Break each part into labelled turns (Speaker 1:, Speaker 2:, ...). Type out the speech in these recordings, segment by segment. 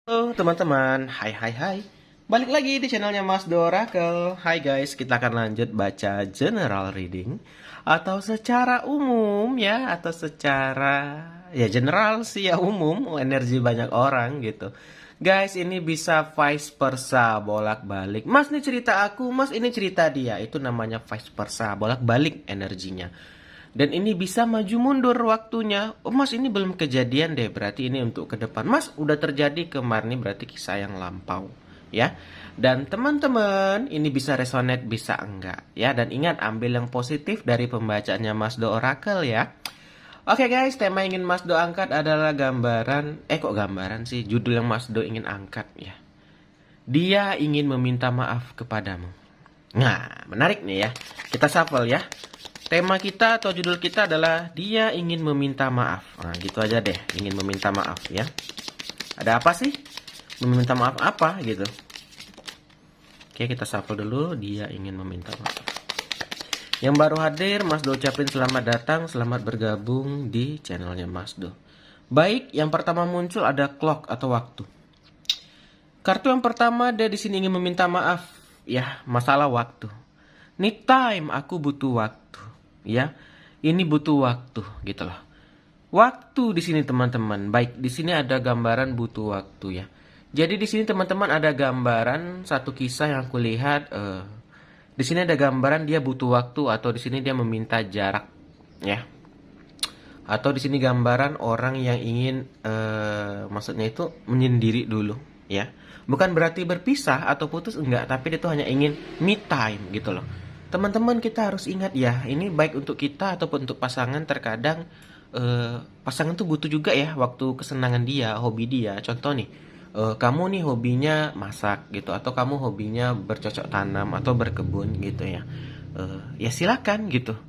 Speaker 1: Halo teman-teman, hai. Balik lagi di channelnya Mas Dorakel. Hai guys, kita akan lanjut baca general reading atau secara umum ya, atau secara ya general sih ya, umum, energi banyak orang gitu. Guys, ini bisa vice versa, bolak-balik. Mas ini cerita aku, Mas ini cerita dia. Itu namanya vice versa, bolak-balik energinya. Dan ini bisa maju mundur waktunya. Oh mas, ini belum kejadian deh, berarti ini untuk ke depan. Mas, udah terjadi kemarin, ini berarti kisah yang lampau. Ya. Dan teman-teman, ini bisa resonate, bisa enggak. Ya, dan ingat ambil yang positif dari pembacaannya Mas Do Oracle ya. Oke guys, tema yang ingin Mas Do angkat adalah gambaran. Kok gambaran sih? Judul yang Mas Do ingin angkat ya. Dia ingin meminta maaf kepadamu. Nah, menarik nih ya. Kita shuffle ya. Tema kita atau judul kita adalah dia ingin meminta maaf. Nah, gitu aja deh, ingin meminta maaf ya. Ada apa sih? Meminta maaf apa gitu? Oke, kita shuffle dulu. Dia ingin meminta maaf. Yang baru hadir, Mas Do ucapin selamat datang, selamat bergabung di channelnya Mas Do. Baik, yang pertama muncul ada clock atau waktu. Kartu yang pertama dia di sini ingin meminta maaf. Ya, masalah waktu. Need time, aku butuh waktu. Ya, ini butuh waktu gitu loh. Waktu di sini teman-teman. Baik, di sini ada gambaran butuh waktu ya. Jadi di sini teman-teman ada gambaran satu kisah yang aku lihat. Di sini ada gambaran dia butuh waktu atau di sini dia meminta jarak ya. Atau di sini gambaran orang yang ingin maksudnya itu menyendiri dulu ya. Bukan berarti berpisah atau putus enggak, tapi dia tuh hanya ingin me time gitu loh. Teman-teman kita harus ingat ya, ini baik untuk kita ataupun untuk pasangan. Terkadang pasangan tuh butuh juga ya waktu kesenangan dia, hobi dia. Contoh nih, kamu nih hobinya masak gitu, atau kamu hobinya bercocok tanam atau berkebun gitu ya. Ya silakan gitu.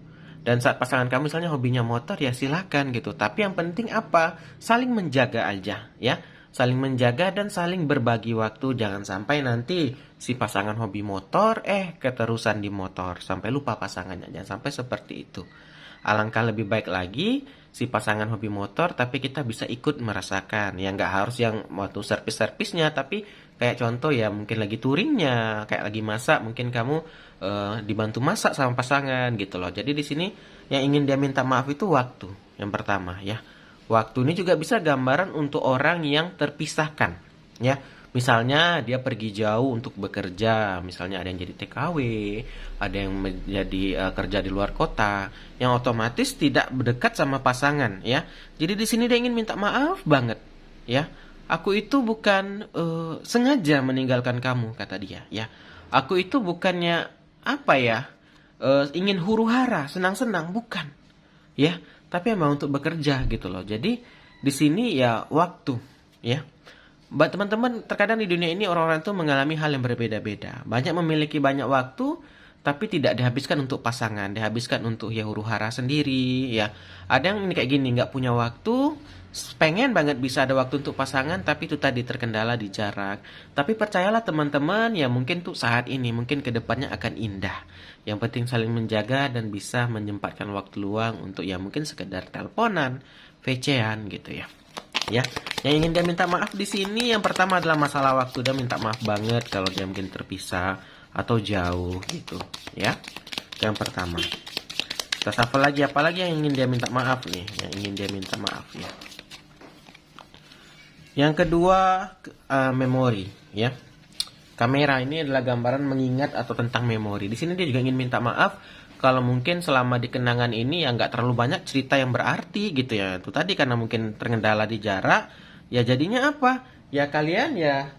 Speaker 1: Dan saat pasangan kamu misalnya hobinya motor, ya silakan gitu. Tapi yang penting apa? Saling menjaga aja ya. Saling menjaga dan saling berbagi waktu. Jangan sampai nanti si pasangan hobi motor keterusan di motor sampai lupa pasangannya. Jangan sampai seperti itu. Alangkah lebih baik lagi si pasangan hobi motor tapi kita bisa ikut merasakan. Ya nggak harus yang waktu servis-servisnya, tapi kayak contoh ya mungkin lagi touringnya, kayak lagi masak, mungkin kamu dibantu masak sama pasangan gitu loh. Jadi di sini yang ingin dia minta maaf itu waktu yang pertama ya. Waktu ini juga bisa gambaran untuk orang yang terpisahkan ya. Misalnya dia pergi jauh untuk bekerja, misalnya ada yang jadi TKW, ada yang menjadi kerja di luar kota, yang otomatis tidak berdekat sama pasangan ya. Jadi di sini dia ingin minta maaf banget ya. Aku itu bukan sengaja meninggalkan kamu kata dia ya. Aku itu bukannya apa ya, ingin huru-hara, senang-senang, bukan ya, tapi emang untuk bekerja gitu loh. Jadi di sini ya waktu ya. Buat teman-teman, terkadang di dunia ini orang-orang itu mengalami hal yang berbeda-beda. Banyak memiliki banyak waktu, tapi tidak dihabiskan untuk pasangan, dihabiskan untuk ya huru-hara sendiri ya. Ada yang ini kayak gini, nggak punya waktu, pengen banget bisa ada waktu untuk pasangan, tapi itu tadi terkendala di jarak. Tapi percayalah teman-teman, ya mungkin tuh saat ini, mungkin kedepannya akan indah. Yang penting saling menjaga dan bisa menyempatkan waktu luang untuk ya mungkin sekedar teleponan, VC-an gitu ya. Ya, yang ingin dia minta maaf di sini yang pertama adalah masalah waktu. Dia minta maaf banget kalau dia mungkin terpisah atau jauh gitu, ya. Itu yang pertama. Kita shuffle lagi, apalagi yang ingin dia minta maaf nih, yang ingin dia minta maaf ya. Yang kedua, memori, ya. Kamera ini adalah gambaran mengingat atau tentang memori. Di sini dia juga ingin minta maaf kalau mungkin selama di kenangan ini ya nggak terlalu banyak cerita yang berarti gitu ya. Itu tadi karena mungkin terkendala di jarak, ya jadinya apa? Ya kalian ya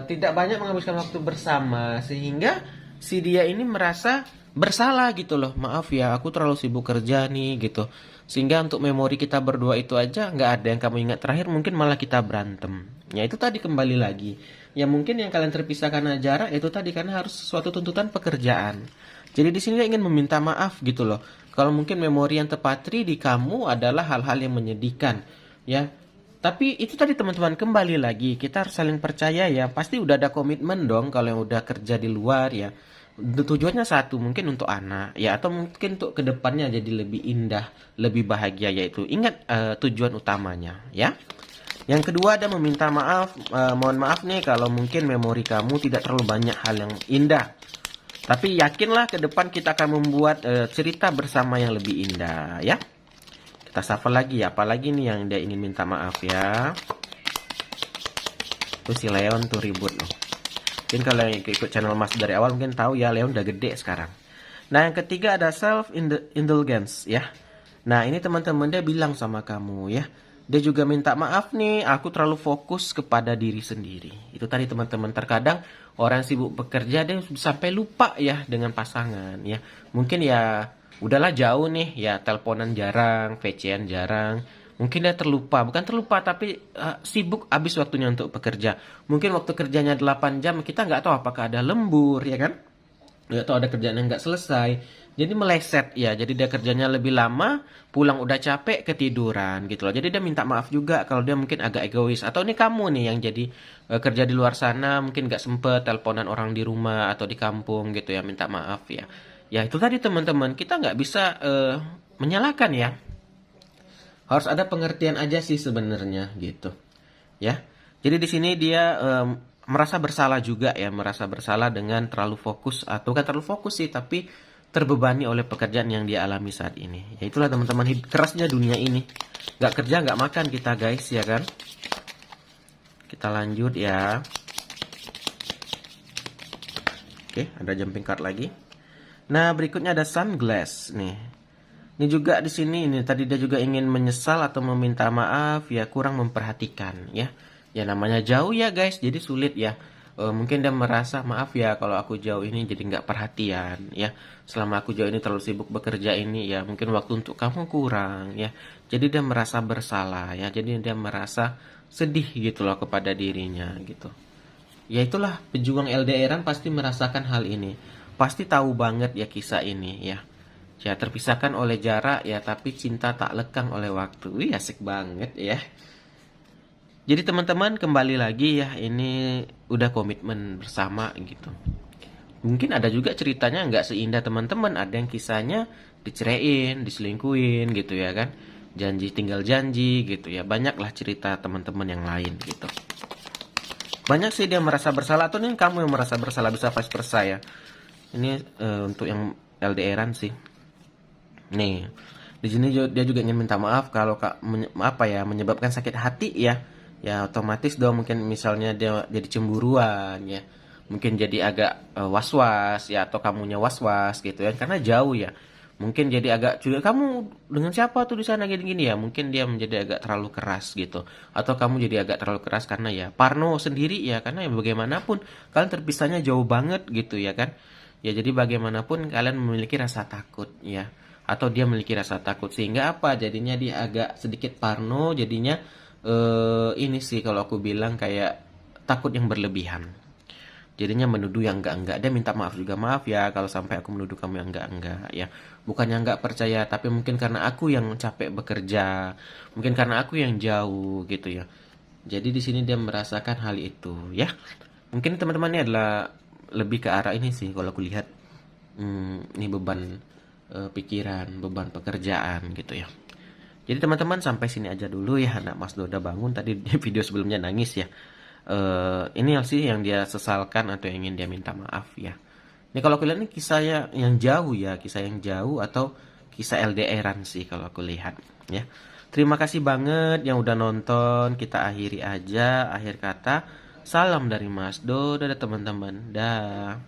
Speaker 1: tidak banyak menghabiskan waktu bersama sehingga si dia ini merasa bersalah gitu loh. Maaf ya, aku terlalu sibuk kerja nih gitu. Sehingga untuk memori kita berdua itu aja nggak ada yang kamu ingat terakhir, mungkin malah kita berantem. Ya itu tadi kembali lagi. Ya mungkin yang kalian terpisah karena jarak itu tadi karena harus suatu tuntutan pekerjaan. Jadi di sini dia ingin meminta maaf gitu loh. Kalau mungkin memori yang terpatri di kamu adalah hal-hal yang menyedihkan, ya. Tapi itu tadi teman-teman kembali lagi kita harus saling percaya ya. Pasti udah ada komitmen dong kalau yang udah kerja di luar ya. Tujuannya satu mungkin untuk anak ya atau mungkin untuk kedepannya jadi lebih indah, lebih bahagia yaitu ingat tujuan utamanya ya. Yang kedua ada meminta maaf, mohon maaf nih kalau mungkin memori kamu tidak terlalu banyak hal yang indah. Tapi yakinlah ke depan kita akan membuat cerita bersama yang lebih indah ya. Kita shuffle lagi ya, apalagi nih yang dia ingin minta maaf ya. Tuh si Leon tuh ribut loh. Mungkin kalau yang ikut channel Mas dari awal mungkin tahu ya, Leon udah gede sekarang. Nah yang ketiga ada self indulgence ya. Nah ini teman-teman dia bilang sama kamu ya. Dia juga minta maaf nih, aku terlalu fokus kepada diri sendiri. Itu tadi teman-teman, terkadang orang sibuk bekerja dia sampai lupa ya dengan pasangan ya. Mungkin ya udahlah jauh nih ya, teleponan jarang, VC-an jarang. Mungkin dia terlupa, bukan terlupa tapi sibuk habis waktunya untuk bekerja. Mungkin waktu kerjanya 8 jam, kita nggak tahu apakah ada lembur ya kan? Nggak tahu ada kerjaan yang nggak selesai. Jadi meleset ya, jadi dia kerjanya lebih lama, pulang udah capek, ketiduran gitu loh. Jadi dia minta maaf juga kalau dia mungkin agak egois. Atau ini kamu nih yang jadi kerja di luar sana, mungkin nggak sempet teleponan orang di rumah atau di kampung gitu ya, minta maaf ya. Ya itu tadi teman-teman, kita nggak bisa menyalahkan ya. Harus ada pengertian aja sih sebenarnya gitu ya. Jadi di sini dia merasa bersalah juga ya, merasa bersalah dengan terlalu fokus, atau kan terlalu fokus sih, tapi terbebani oleh pekerjaan yang dia alami saat ini. Ya itulah teman-teman, kerasnya dunia ini. Nggak kerja nggak makan kita guys ya kan. Kita lanjut ya. Oke, ada jumping card lagi. Nah berikutnya ada sunglass nih. Ini juga di sini, ini tadi dia juga ingin menyesal atau meminta maaf ya, kurang memperhatikan ya. Ya namanya jauh ya guys, jadi sulit ya. Mungkin dia merasa maaf ya kalau aku jauh ini jadi nggak perhatian ya. Selama aku jauh ini terlalu sibuk bekerja ini ya, mungkin waktu untuk kamu kurang ya. Jadi dia merasa bersalah ya. Jadi dia merasa sedih gitu loh kepada dirinya gitu. Ya itulah pejuang LDRan pasti merasakan hal ini. Pasti tahu banget ya kisah ini ya. Ya terpisahkan oleh jarak ya, tapi cinta tak lekang oleh waktu. Wih asik banget ya. Jadi teman-teman kembali lagi ya, ini udah komitmen bersama gitu. Mungkin ada juga ceritanya nggak seindah teman-teman, ada yang kisahnya diceraiin, diselingkuin gitu ya kan. Janji tinggal janji gitu ya, banyaklah cerita teman-teman yang lain gitu. Banyak sih dia merasa bersalah, atau nih kamu yang merasa bersalah, bisa vice versa ya. Ini untuk yang LDRan sih. Nih, di sini dia juga ingin minta maaf kalau menyebabkan sakit hati ya. Ya otomatis dong, mungkin misalnya dia jadi cemburuan ya, mungkin jadi agak was-was ya, atau kamunya was-was gitu ya, karena jauh ya. Mungkin jadi agak juga, kamu dengan siapa tuh di sana gini-gini ya, mungkin dia menjadi agak terlalu keras gitu, atau kamu jadi agak terlalu keras karena ya parno sendiri ya, karena ya bagaimanapun kalian terpisahnya jauh banget gitu ya kan. Ya jadi bagaimanapun kalian memiliki rasa takut ya, atau dia memiliki rasa takut, sehingga apa jadinya dia agak sedikit parno, jadinya ini sih kalau aku bilang kayak takut yang berlebihan, jadinya menuduh yang enggak. Dia minta maaf juga, maaf ya kalau sampai aku menuduh kamu yang enggak ya, bukan yang enggak percaya, tapi mungkin karena aku yang capek bekerja, mungkin karena aku yang jauh gitu ya. Jadi di sini dia merasakan hal itu ya. Mungkin teman-teman ini adalah lebih ke arah ini sih kalau aku lihat. Ini beban pikiran, beban pekerjaan gitu ya. Jadi teman-teman sampai sini aja dulu ya. Anak Mas Doda bangun tadi di video sebelumnya nangis ya. Ini sih yang dia sesalkan atau yang ingin dia minta maaf ya. Ini kalau aku lihat ini kisahnya yang jauh ya, kisah yang jauh atau kisah LDRan sih kalau aku lihat ya. Terima kasih banget yang udah nonton. Kita akhiri aja, akhir kata salam dari Mas Do. Dadah teman-teman. Dah.